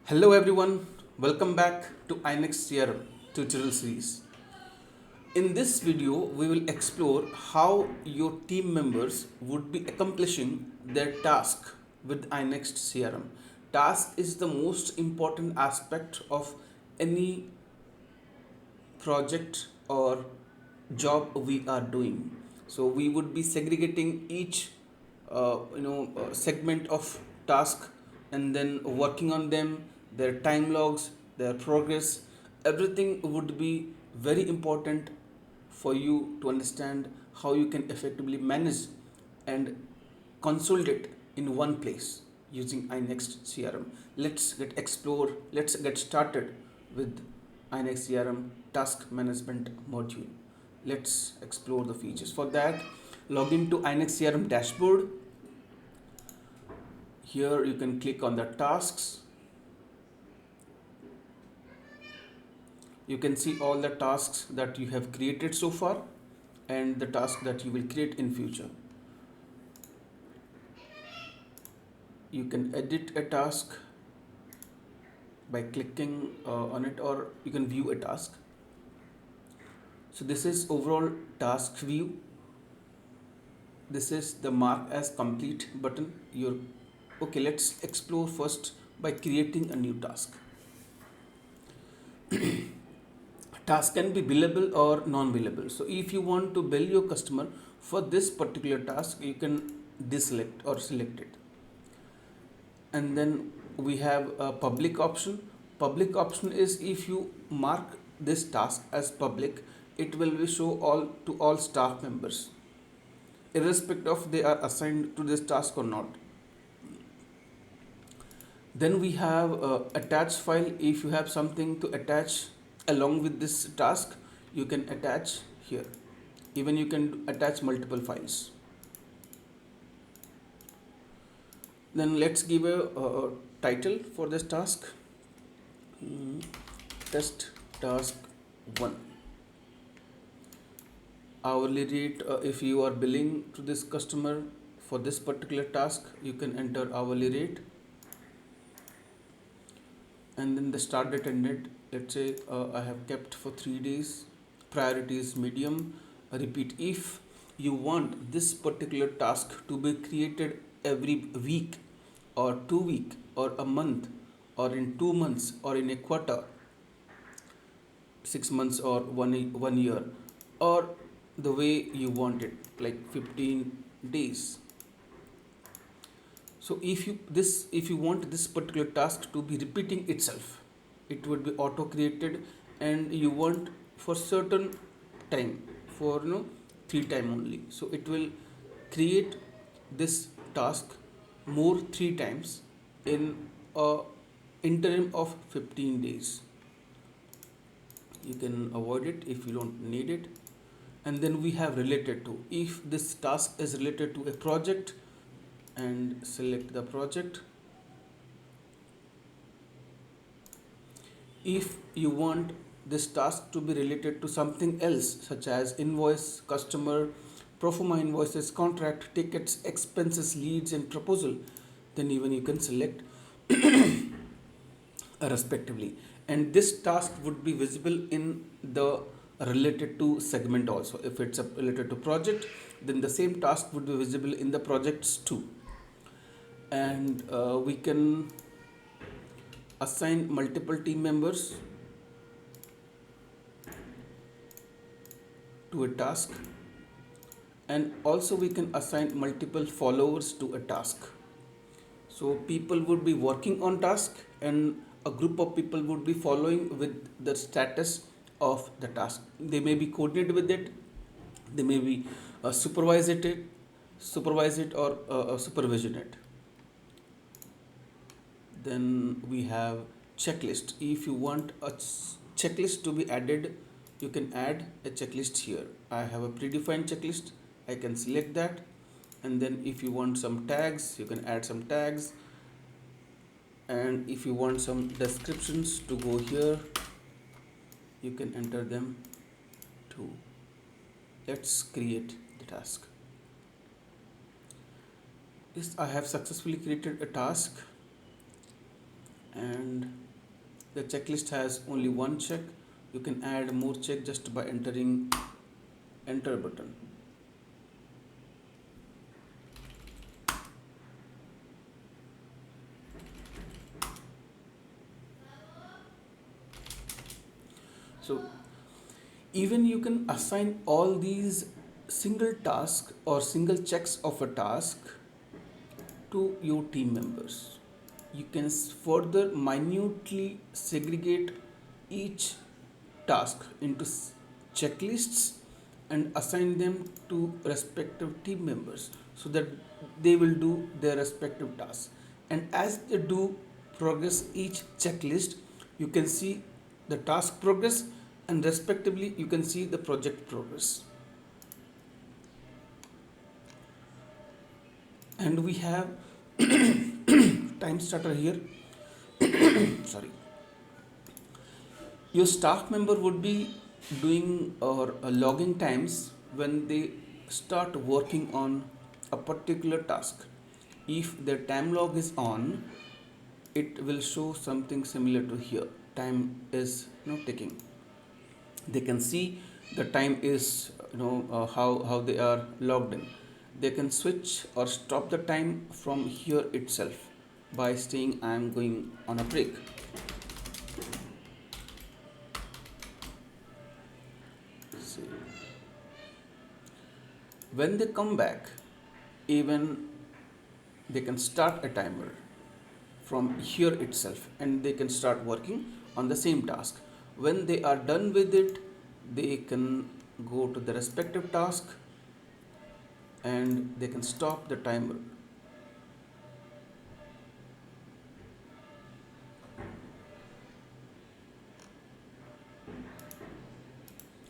Hello everyone, welcome back to iNext CRM tutorial series. In this video, we will explore how your team members would be accomplishing their task with iNext CRM. Task is the most important aspect of any project or job we are doing. So we would be segregating each segment of task and then working on them, their time logs, their progress. Everything would be very important for you to understand how you can effectively manage and consolidate in one place using iNext CRM. Let's get started with iNext CRM task management module. Let's explore the features. For that, log into iNext CRM dashboard. Here you can click on the tasks. You can see all the tasks that you have created so far and the task that you will create in future. You can edit a task by clicking on it, or you can view a task. So this is overall task view. This is the mark as complete button. Okay, let's explore first by creating a new task. Task can be billable or non-billable. So if you want to bill your customer for this particular task, you can deselect or select it. And then we have a public option. Public option is if you mark this task as public, it will be show all to all staff members, irrespective of they are assigned to this task or not. Then we have attach file. If you have something to attach along with this task, you can attach here. Even you can attach multiple files. Then let's give a title for this task. Test task 1. Hourly rate, if you are billing to this customer for this particular task, you can enter hourly rate. And then the start date and date, let's say I have kept for 3 days. Priority is medium. Repeat. If you want this particular task to be created every week or 2 week or a month or in 2 months or in a quarter, 6 months or one year, or the way you want it, like 15 days. So if you want this particular task to be repeating itself, it would be auto created, and you want for certain time, for 3 time only. So it will create this task more 3 times in a interim of 15 days. You can avoid it if you don't need it. And then we have related to. If this task is related to a project, and select the project. If you want this task to be related to something else, such as invoice, customer, pro forma invoices, contract, tickets, expenses, leads, and proposal, then even you can select respectively. And this task would be visible in the related to segment also. If it's related to project, then the same task would be visible in the projects too. And we can assign multiple team members to a task, and also we can assign multiple followers to a task. So people would be working on task, and a group of people would be following with the status of the task. They may be coordinated with it, they may be supervise it or supervision it. Then we have checklist. If you want a checklist to be added, you can add a checklist here. I have a predefined checklist, I can select that. And then if you want some tags, you can add some tags. And if you want some descriptions to go here, you can enter them too. Let's create the task. Yes, I have successfully created a task, and the checklist has only one check. You can add more check just by entering enter button. So even you can assign all these single task or single checks of a task to your team members. You can further minutely segregate each task into checklists and assign them to respective team members so that they will do their respective tasks. And as they do progress each checklist, you can see the task progress, and respectively you can see the project progress. And we have time starter here. Sorry. Your staff member would be doing or logging times when they start working on a particular task. If their time log is on, it will show something similar to here. Time is ticking. They can see the time is how they are logged in. They can switch or stop the time from here itself by saying I am going on a break. See. When they come back, even they can start a timer from here itself and they can start working on the same task. When they are done with it, they can go to the respective task and they can stop the timer.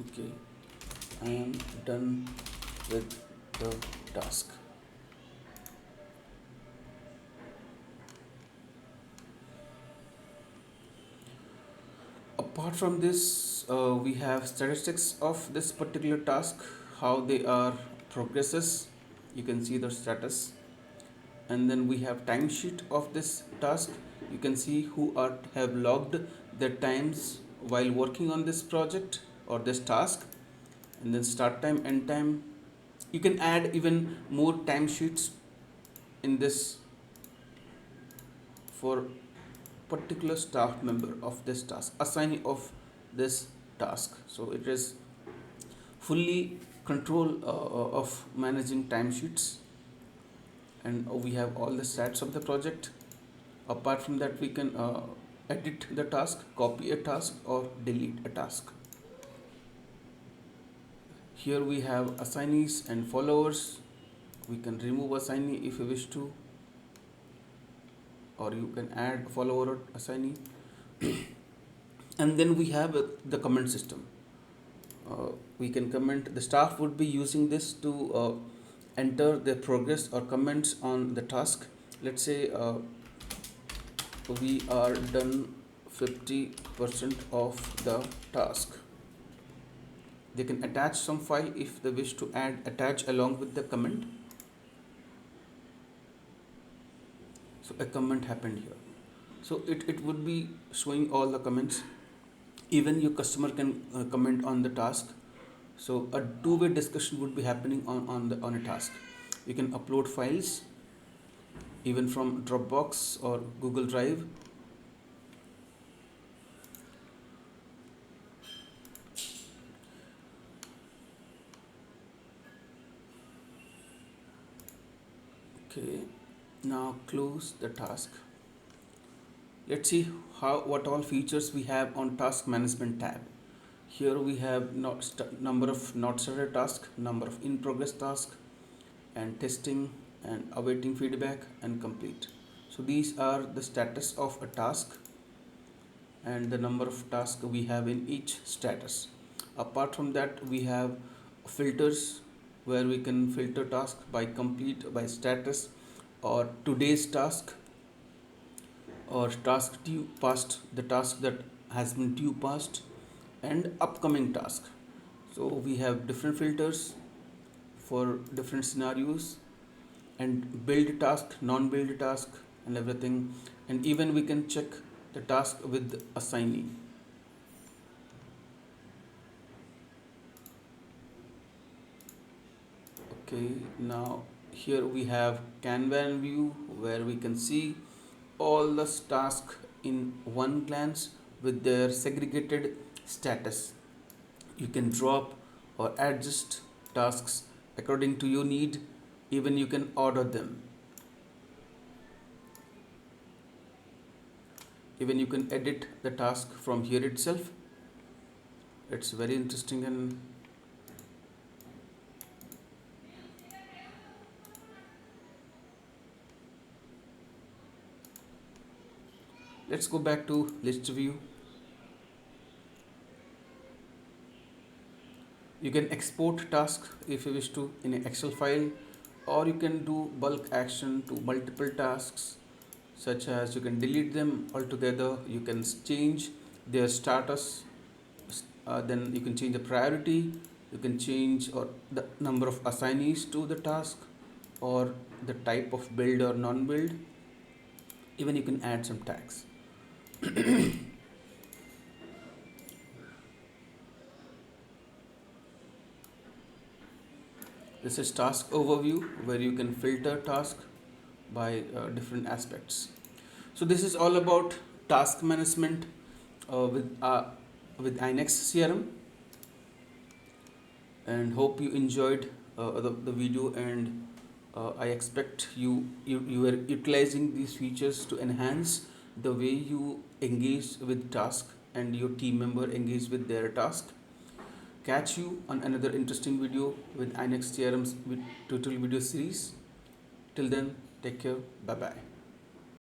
Okay, I am done with the task. Apart from this, we have statistics of this particular task, how they are progresses. You can see the status, and then we have timesheet of this task. You can see who are have logged their times while working on this project or this task, and then start time, end time. You can add even more timesheets in this for particular staff member of this task, assignee of this task. So it is fully control of managing timesheets, and we have all the stats of the project. Apart from that, we can edit the task, copy a task, or delete a task. Here we have assignees and followers. We can remove assignee if you wish to, or you can add follower or assignee. And then we have the comment system. We can comment. The staff would be using this to enter their progress or comments on the task. Let's say we are done 50% of the task. They can attach some file if they wish to attach along with the comment. So a comment happened here. So it would be showing all the comments. Even your customer can comment on the task. So a two-way discussion would be happening on a task. You can upload files even from Dropbox or Google Drive. Okay, now close the task. Let's see what all features we have on task management tab. Here we have number of not started task, number of in progress task, and testing and awaiting feedback and complete. So these are the status of a task and the number of tasks we have in each status. Apart from that, we have filters where we can filter task by complete, by status, or today's task, or task due past, the task that has been due past, and upcoming task. So we have different filters for different scenarios, and build task, non-build task, and everything. And even we can check the task with assignee. Okay, now here we have Kanban view where we can see all the tasks in one glance with their segregated status. You can drop or adjust tasks according to your need, even you can order them. Even you can edit the task from here itself. It's very interesting. And let's go back to list view. You can export task if you wish to in an Excel file, or you can do bulk action to multiple tasks, such as you can delete them altogether, you can change their status, then you can change the priority, you can change or the number of assignees to the task, or the type of build or non-build. Even you can add some tags. This is task overview where you can filter task by different aspects. So this is all about task management with iNext CRM, and hope you enjoyed the video, and I expect you are utilizing these features to enhance the way you engage with task and your team member engage with their task. Catch you on another interesting video with iNext CRM's tutorial video series. Till then, take care. Bye bye.